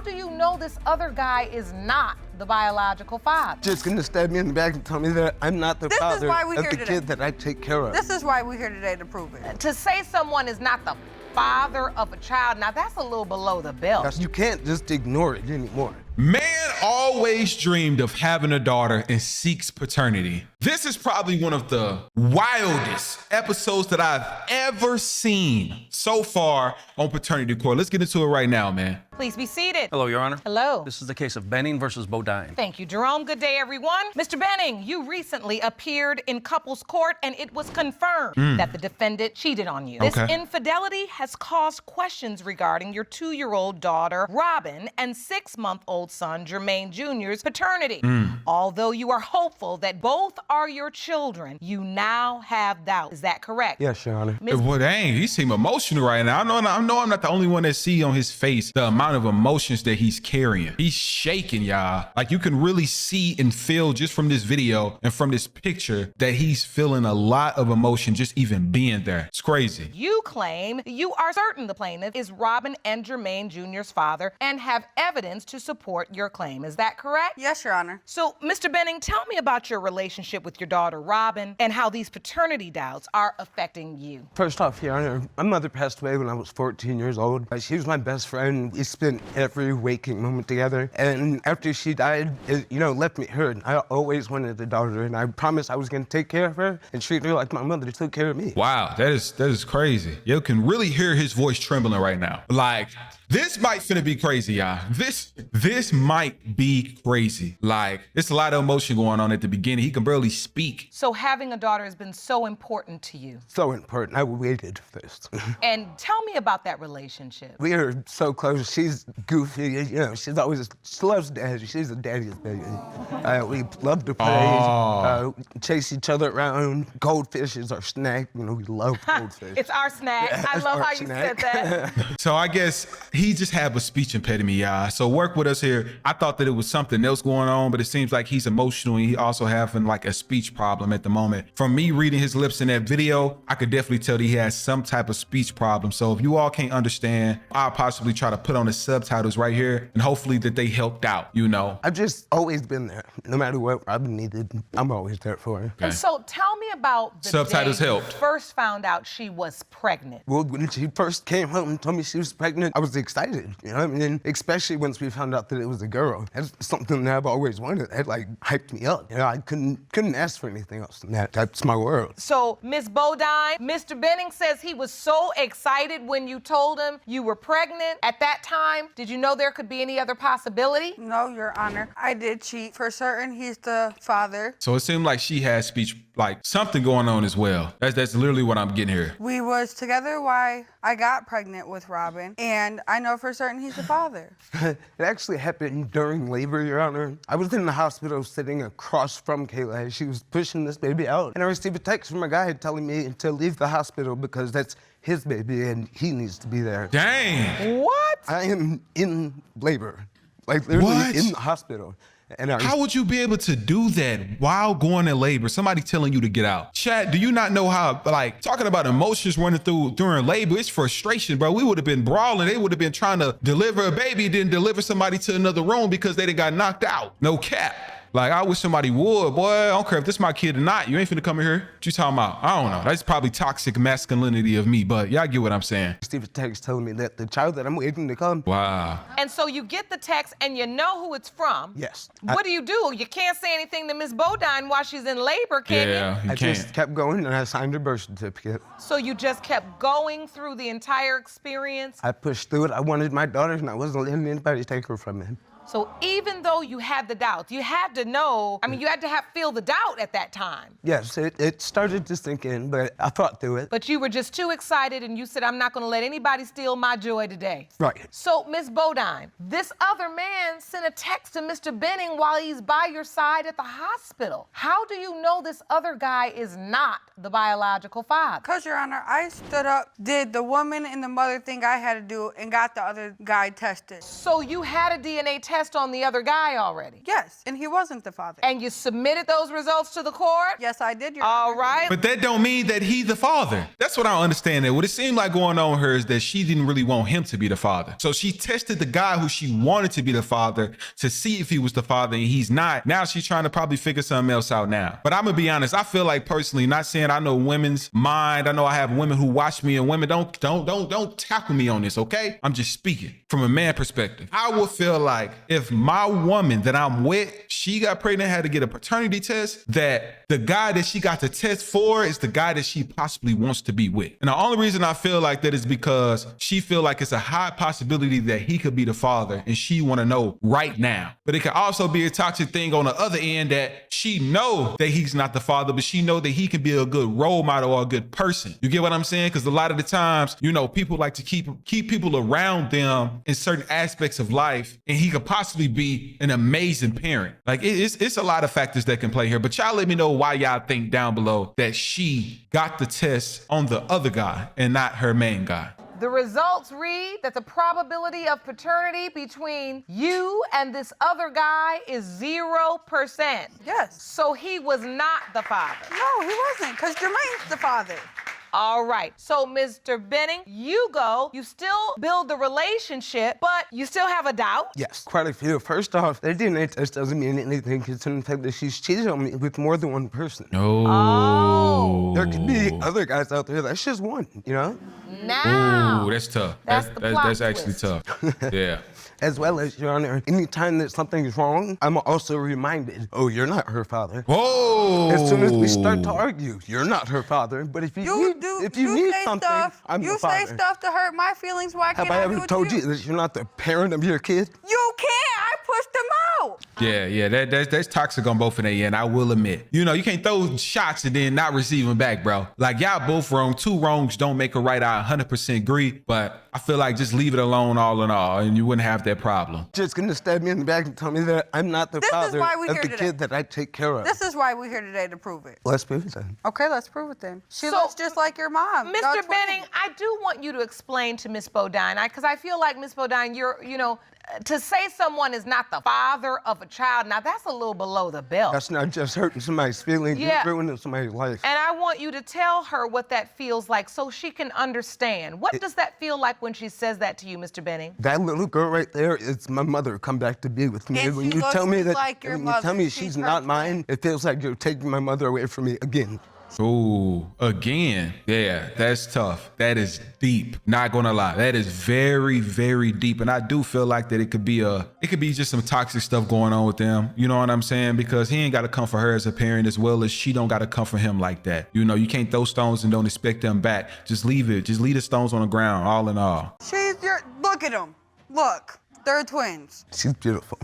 do you know this other guy is not the biological father? Just gonna stab me in the back and tell me that I'm not the father of the kid that I take care of. This is why we're here today to prove it. To say someone is not the father of a child, now that's a little below the belt. You can't just ignore it anymore. Man always dreamed of having a daughter and seeks paternity. This is probably one of the wildest episodes that I've ever seen so far on paternity court. Let's get into it right now, man. Please be seated. Hello, Your Honor. Hello. This is the case of Benning versus Bodine. Thank you, Jerome. Good day, everyone. Mr. Benning, you recently appeared in couples court and it was confirmed that the defendant cheated on you. This infidelity has caused questions regarding your 2-year-old daughter, Robin, and 6-month-old son, Jermaine Jr.'s paternity. Although you are hopeful that both are your children, you now have doubt. Is that correct? Yes, Your Honor. Well, dang, he seem emotional right now. I know I'm not the only one that see on his face the amount of emotions that he's carrying. He's shaking, y'all. Like, you can really see and feel just from this video and from this picture that he's feeling a lot of emotion just even being there. It's crazy. You claim you are certain the plaintiff is Robin and Jermaine Jr.'s father and have evidence to support your claim. Is that correct? Yes, Your Honor. So, Mr. Benning, tell me about your relationship with your daughter, Robin, and how these paternity doubts are affecting you. First off, Your Honor, my mother passed away when I was 14 years old. She was my best friend. We spent every waking moment together. And after she died, it, left me hurt. I always wanted a daughter, and I promised I was going to take care of her and treat her like my mother took care of me. Wow, that is crazy. You can really hear his voice trembling right now. Like, this might finna be crazy, y'all. This might be crazy. Like, it's a lot of emotion going on at the beginning. He can barely speak. So having a daughter has been so important to you. So important. I waited for this. And tell me about that relationship. We are so close. She's goofy. She loves daddy. She's a daddy's baby. We love to play, chase each other around. Goldfish is our snack. We love goldfish. It's our snack. Yeah, I love how you said that. So I guess he just have a speech impediment, y'all. So work with us here. I thought that it was something else going on, but it seems like he's emotional and he also having like a speech problem at the moment. From me reading his lips in that video, I could definitely tell that he has some type of speech problem. So if you all can't understand, I'll possibly try to put on the subtitles right here and hopefully that they helped out, I've just always been there. No matter what Robin needed, I'm always there for her. And so tell me about the Subtitles day helped. you first found out she was pregnant. Well, when she first came home and told me she was pregnant, I was excited, And especially once we found out that it was a girl. That's something that I've always wanted. It hyped me up. I couldn't ask for anything else than that. That's my world. So, Ms. Bodine, Mr. Benning says he was so excited when you told him you were pregnant. At that time, did you know there could be any other possibility? No, Your Honor. I did cheat. For certain, he's the father. So it seemed like she had speech, like something going on as well. That's literally what I'm getting here. We was together while I got pregnant with Robin, and I know for certain he's the father. It actually happened during labor, Your Honor. I was in the hospital sitting across from Kayla as she was pushing this baby out. And I received a text from a guy telling me to leave the hospital because that's his baby and he needs to be there. Dang. What? I am in labor, like literally in the hospital. And how would you be able to do that while going in labor? Somebody telling you to get out. Chad, do you not know how, like, talking about emotions running through during labor, it's frustration, bro. We would have been brawling. They would have been trying to deliver a baby, then deliver somebody to another room because they done got knocked out. No cap. Like, I wish somebody would, boy. I don't care if this my kid or not. You ain't finna come in here. What you talking about? I don't know. That's probably toxic masculinity of me, but y'all get what I'm saying. I received a text telling me that the child that I'm waiting to come. Wow. And so you get the text and you know who it's from. Yes. What do? You can't say anything to Ms. Bodine while she's in labor, can you? I just kept going and I signed her birth certificate. So you just kept going through the entire experience? I pushed through it. I wanted my daughter and I wasn't letting anybody take her from me. So even though you had the doubts, you had to know, you had to feel the doubt at that time. Yes, it started to sink in, but I thought through it. But you were just too excited and you said, I'm not gonna let anybody steal my joy today. Right. So, Ms. Bodine, this other man sent a text to Mr. Benning while he's by your side at the hospital. How do you know this other guy is not the biological father? Because, Your Honor, I stood up, did the woman and the mother thing I had to do, and got the other guy tested. So you had a DNA test test on the other guy already. Yes, and he wasn't the father. And you submitted those results to the court? Yes, I did, Your All Honor. right. But that don't mean that he's the father. That's what I don't understand. There, what it seemed like going on with her is that she didn't really want him to be the father. So she tested the guy who she wanted to be the father to see if he was the father, and he's not. Now she's trying to probably figure something else out now. But I'm gonna be honest. I feel like personally, not saying I know women's mind. I know I have women who watch me, and women don't tackle me on this. Okay, I'm just speaking from a man perspective. I would feel like if my woman that I'm with, she got pregnant, had to get a paternity test, that the guy that she got to test for is the guy that she possibly wants to be with. And the only reason I feel like that is because she feel like it's a high possibility that he could be the father, and she want to know right now. But it could also be a toxic thing on the other end that she know that he's not the father, but she know that he can be a good role model or a good person. You get what I'm saying? Because a lot of the times, you know, people like to keep people around them in certain aspects of life, and he could possibly be an amazing parent. Like it's a lot of factors that can play here. But y'all let me know why y'all think down below that she got the test on the other guy and not her main guy. The results read that the probability of paternity between you and this other guy is 0%. Yes. So he was not the father. No, he wasn't, because Jermaine's the father. All right. So, Mr. Benning, you still build the relationship, but you still have a doubt? Yes, quite a few. First off, the DNA test doesn't mean anything considering the fact that she's cheated on me with more than one person. Oh. There could be other guys out there. That's just one, you know? Now. Ooh, that's tough. That's the plot That's actually twist. tough. Yeah. As well as, Your Honor, anytime that something is wrong, I'm also reminded, oh, you're not her father. Whoa! As soon as we start to argue, you're not her father. But if you need say something, stuff, I'm you the father. say stuff to hurt my feelings. Why Have can't I I ever do it told to you that you're not the parent of your kid? You can't. I pushed him out. Yeah, that's toxic on both of them, and I will admit. You know, you can't throw shots and then not receive them back, bro. Like, y'all both wrong. Two wrongs don't make a right. I 100% agree, but I feel like just leave it alone all in all, and you wouldn't have that problem. Just gonna stab me in the back and tell me that I'm not the father of the kid that I take care of. This is why we're here today, to prove it. Let's prove it then. Okay, let's prove it then. She So, looks just like your mom. Y'all Mr. twins. Benning, I do want you to explain to Miss Bodine, because I feel like, Miss Bodine, to say someone is not the father of a child, now that's a little below the belt. That's not just hurting somebody's feelings, Yeah. it's ruining somebody's life. And I want you to tell her what that feels like so she can understand. What does that feel like when she says that to you, Mr. Benning? That little girl right there is my mother come back to be with me. And When she you looks tell me just that, like your when you tell mother. me She's she's her not twin. mine, it feels like you're taking my mother away from me again. Ooh, again. Yeah, that's tough. That is deep. Not gonna lie. That is very, very deep. And I do feel like that it could be just some toxic stuff going on with them. You know what I'm saying? Because he ain't gotta come for her as a parent, as well as she don't gotta come for him like that. You know, you can't throw stones and don't expect them back. Just leave it. Just leave the stones on the ground, all in all. Look at them. Look, they're twins. She's beautiful.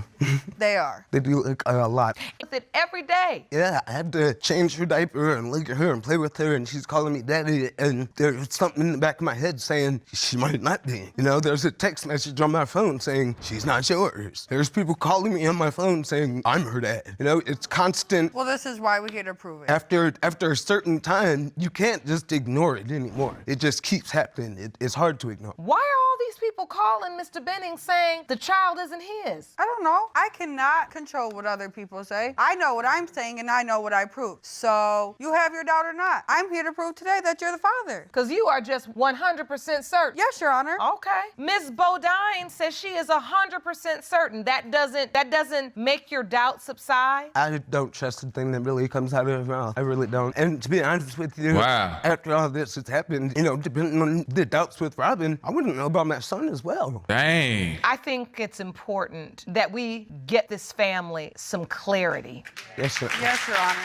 They are. They do look a lot. With it every day. Yeah, I have to change her diaper and look at her and play with her, and she's calling me daddy, and there's something in the back of my head saying she might not be. You know, there's a text message on my phone saying she's not yours. There's people calling me on my phone saying I'm her dad. You know, it's constant. Well, this is why we're here to prove it. After a certain time, you can't just ignore it anymore. It just keeps happening. It's hard to ignore. Why are all these people calling Mr. Benning saying the child isn't his? I don't know. I cannot control what other people say. I know what I'm saying, and I know what I prove. So you have your doubt or not. I'm here to prove today that you're the father. Because you are just 100% certain. Yes, Your Honor. Okay. Ms. Bodine says she is 100% certain. That doesn't make your doubt subside? I don't trust the thing that really comes out of her mouth. I really don't. And to be honest with you, Wow. after all this has happened, you know, depending on the doubts with Robin, I wouldn't know about my son as well. Dang. I think it's important that we get this family some clarity. Yes, sir. Yes, Your Honor.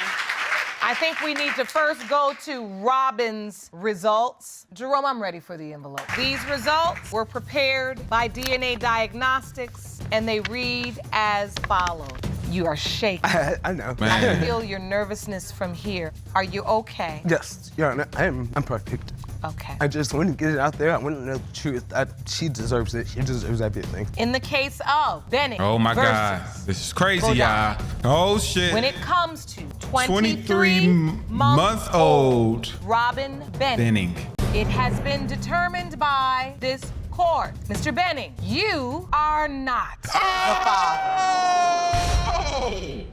I think we need to first go to Robin's results. Jerome, I'm ready for the envelope. These results were prepared by DNA Diagnostics, and they read as follows. You are shaking. I know. I Man. feel your nervousness from here. Are you okay? Yes, Your Honor, I'm perfect. Okay. I just want to get it out there. I want to know the truth. She deserves it. She deserves everything. In the case of Benning Oh my versus God. This is crazy, Bodine. y'all. Oh shit. When it comes to 23 month old Robin Benning, Benning. it has been determined by this court. Mr. Benning, you are not the father.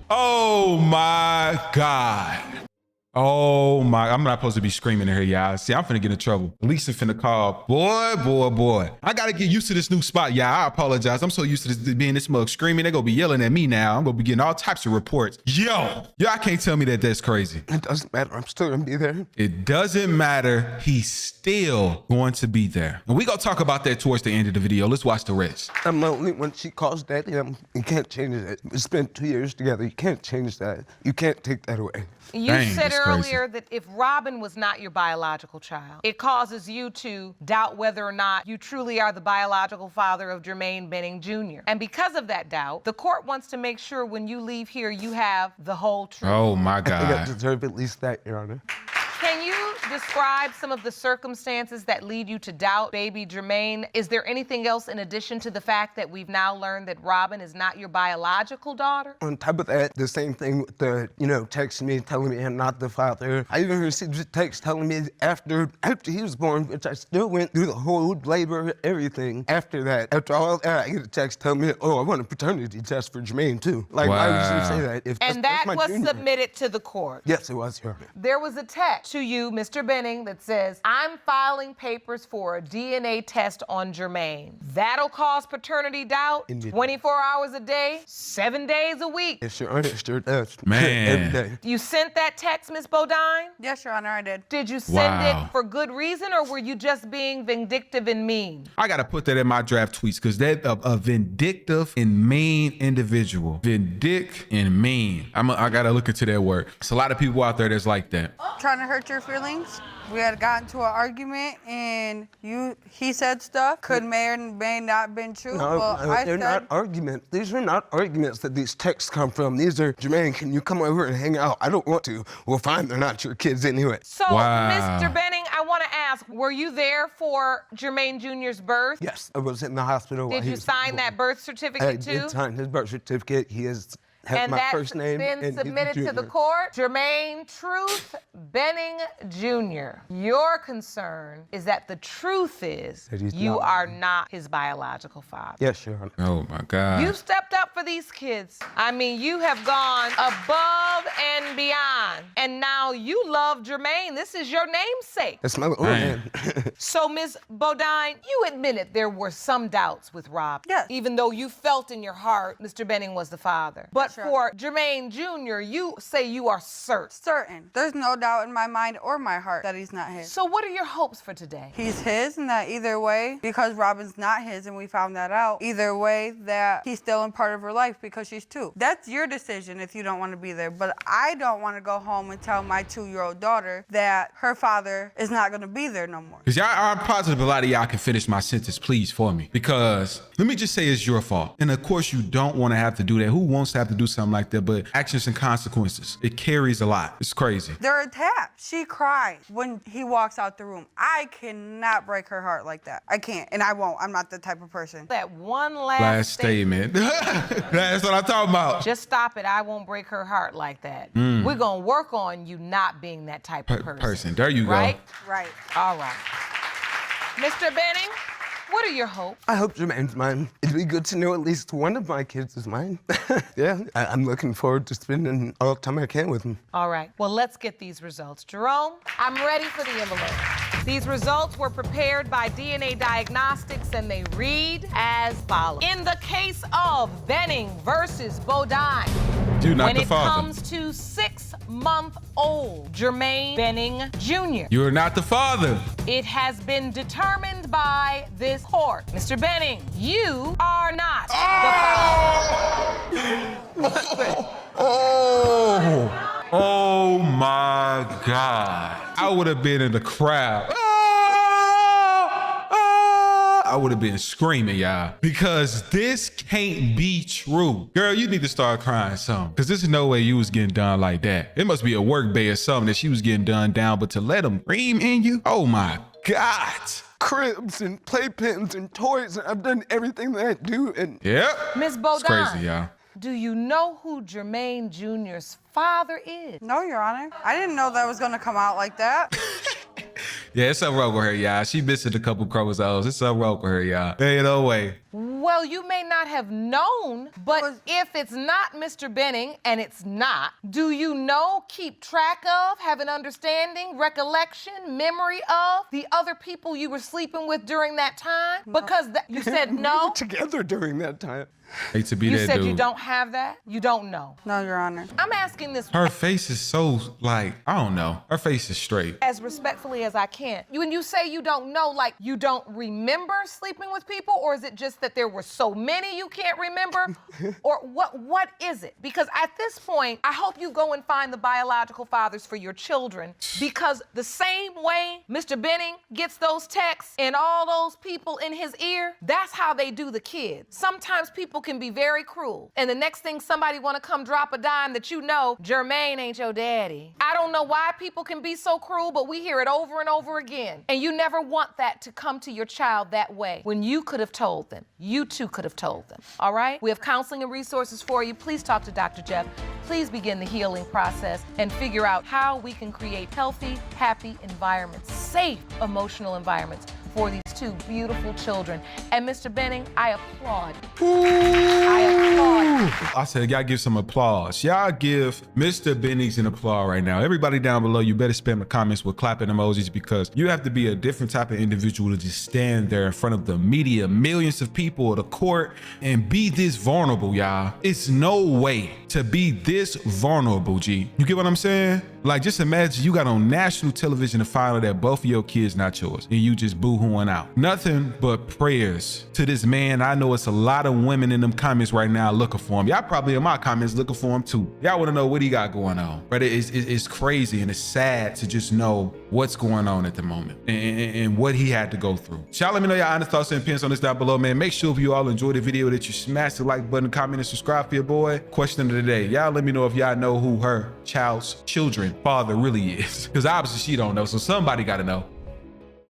Oh my God. Oh my, I'm not supposed to be screaming in here, y'all. See, I'm finna get in trouble. Lisa finna call. Boy. I gotta get used to this new spot, y'all. I apologize. I'm so used to this, being this mug screaming. They're gonna be yelling at me now. I'm gonna be getting all types of reports. Y'all can't tell me that that's crazy. It doesn't matter. I'm still gonna be there. It doesn't matter. He's still going to be there. And we gonna talk about that towards the end of the video. Let's watch the rest. I'm lonely when she calls daddy. You can't change it. We spent 2 years together. You can't change that. You can't take that away. You Dang, said that's earlier that if Robin was not your biological child, it causes you to doubt whether or not you truly are the biological father of Jermaine Benning Jr. And because of that doubt, the court wants to make sure when you leave here, you have the whole truth. Oh my I think I God. deserve at least that, Your Honor. Can you describe some of the circumstances that lead you to doubt baby Jermaine? Is there anything else in addition to the fact that we've now learned that Robin is not your biological daughter? On top of that, the same thing with the, texting me, telling me I'm not the father. I even received a text telling me after he was born, which I still went through the whole labor, everything. After that, after all that, I get a text telling me, oh, I want a paternity test for Jermaine too. Like, why would you say that? If And that's that my was junior. submitted to the court. Yes, it was, Your Honor. There was a text to you, Mr. Benning, that says, I'm filing papers for a DNA test on Jermaine. That'll cause paternity doubt Indeed. 24 hours a day, 7 days a week. Yes, Your Honor, sure does. Man. Every day. You sent that text, Ms. Bodine? Yes, Your Honor, I did. Did you send Wow. it for good reason, or were you just being vindictive and mean? I gotta put that in my draft tweets because that a vindictive and mean individual. Vindic and mean. I gotta look into that word. It's a lot of people out there that's like that. Trying to hurt your feelings. We had gotten to an argument and he said stuff. Could may or may not been true. No, well, I they're said, not arguments. These are not arguments that these texts come from. These are, Jermaine, can you come over and hang out? I don't want to. Well, fine, they're not your kids anyway. So, Wow. Mr. Benning, I want to ask, were you there for Jermaine Jr.'s birth? Yes, I was in the hospital. while Did he you was sign born. that birth I certificate too? did sign his birth certificate. He has And my that's first name. been and he's submitted to the junior. court. Jermaine Truth Benning Jr. Your concern is that the truth is That he's you not. are not his biological father. Yes, Your Honor. Oh my God. You stepped up for these kids. I mean, you have gone above and beyond. And now you love Jermaine. This is your namesake. That's my little Man. man. So, Ms. Bodine, you admitted there were some doubts with Rob. Yes. Even though you felt in your heart Mr. Benning was the father. But Sure. for Jermaine Jr., you say you are certain. certain. There's no doubt in my mind or my heart that he's not his. So what are your hopes for today? He's his, and that either way, because Robin's not his and we found that out, either way that he's still in part of her life because she's 2. That's your decision if you don't want to be there. But I don't want to go home and tell my 2-year-old daughter that her father is not going to be there no more. Because y'all, I'm positive a lot of y'all can finish my sentence, please, for me. Because let me just say it's your fault. And of course, you don't want to have to do that. Who wants to have to do something like that? But actions and consequences, it carries a lot. It's crazy. They're attached. She cries when he walks out the room. I cannot break her heart like that. I can't, and I won't. I'm not the type of person. That one last Last statement. That's what I'm talking about. Just stop it. I won't break her heart like that. We're going to work on you not being that type of person. There you go. Right? Right. All right. Mr. Benning, what are your hopes? I hope Jermaine's mine. It'd be good to know at least one of my kids is mine. Yeah, I'm looking forward to spending all the time I can with him. All right. Well, let's get these results. Jerome, I'm ready for the envelope. These results were prepared by DNA Diagnostics, and they read as follows. In the case of Benning versus Bodine, You're not when the it father. comes to 6-month-old Jermaine Benning Jr., You're not the father. it has been determined by this court. Mr. Benning, you are not the father. Oh my God. I would have been in the crowd. I would have been screaming, y'all, because this can't be true. Girl, you need to start crying something, because there's no way you was getting done like that. It must be a work day or something that she was getting done down, but to let him scream in you? Oh my God. Cribs and playpens and toys, and I've done everything that I do, and Yep. Ms. It's Bodine, crazy, y'all. do you know who Jermaine Jr.'s father is? No, Your Honor. I didn't know that was going to come out like that. Yeah, it's something wrong with her, y'all. She missing a couple chromosomes. It's something wrong with her, y'all. Ain't no way. Well, you may not have known, but if it's not Mr. Benning, and it's not, do you know, keep track of, have an understanding, recollection, memory of the other people you were sleeping with during that time? Because you said no. Together during that time. Hate to be You that said dude. you don't have that? You don't know. No, Your Honor. I'm asking this Her face is so, like, I don't know. Her face is straight. as respectfully as I can. When you say you don't know, like you don't remember sleeping with people, or is it just that there were so many you can't remember? Or what is it? Because at this point, I hope you go and find the biological fathers for your children, because the same way Mr. Benning gets those texts and all those people in his ear, that's how they do the kids. Sometimes people can be very cruel, and the next thing somebody want to come drop a dime that you know, Jermaine ain't your daddy. I don't know why people can be so cruel, but we hear it over and over again. And you never want that to come to your child that way. When you could have told them, you too could have told them, all right? We have counseling and resources for you. Please talk to Dr. Jeff. Please begin the healing process and figure out how we can create healthy, happy environments, safe emotional environments for these two beautiful children. And Mr. Benning, I applaud you. I applaud you. I said, y'all give some applause. Y'all give Mr. Benning an applause right now. Everybody down below, you better spam the comments with clapping emojis, because you have to be a different type of individual to just stand there in front of the media, millions of people, or the court, and be this vulnerable, y'all. It's no way to be this vulnerable, G. You get what I'm saying? Like, just imagine you got on national television to find out that both of your kids not yours, and you just boo-hooing out. Nothing but prayers to this man. I know it's a lot of women in them comments right now looking for him. Y'all probably in my comments looking for him too. Y'all want to know what he got going on. But it's crazy and it's sad to just know what's going on at the moment and what he had to go through. Y'all let me know your honest thoughts and opinions on this down below, man. Make sure if you all enjoyed the video that you smash the like button, comment, and subscribe for your boy. Question of the day. Y'all let me know if y'all know who her child's father really is. Because obviously she don't know, so somebody got to know.